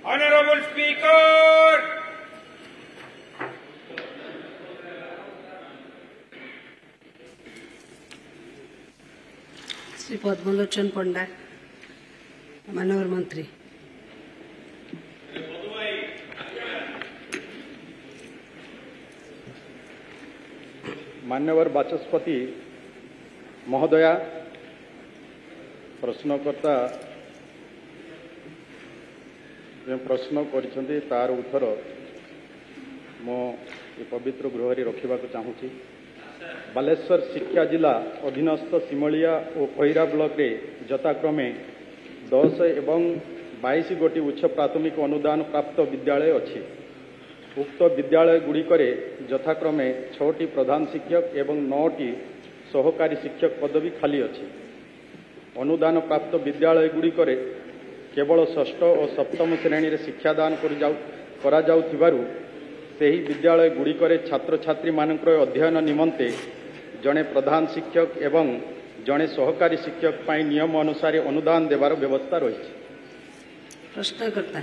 Honorable Speaker, Shri Padmalochan पंडा, माननीय मंत्री। मान्यवर बाचस्पति महोदया, प्रश्नकर्ता जो प्रश्न करिसेंती तार उत्तर मो पवित्र गृह रखा चाहूँगी। बालेश्वर शिक्षा जिला अधीनस्थ सिमलिया और खैरा ब्लॉक रे यथाक्रमे 10 एवं 22 गोटी उच्च प्राथमिक अनुदान प्राप्त विद्यालय अच्छी। उक्त विद्यालय गुड़िकरे यथाक्रमे 6टी प्रधान शिक्षक एवं 9टी सहकारी शिक्षक पदवी खाली अच्छी। अनुदान प्राप्त विद्यालय गुड़िकरे केवल षष्ठ और सप्तम श्रेणी रे शिक्षादान करा जाउथिबारु सेही विद्यालय गुड़िकरे छात्र छात्री मानकर अध्ययन निमंते जड़े प्रधान शिक्षक एवं जड़े सहकारी शिक्षक नियम अनुसार अनुदान देवार व्यवस्था रही। प्रश्नकर्ता।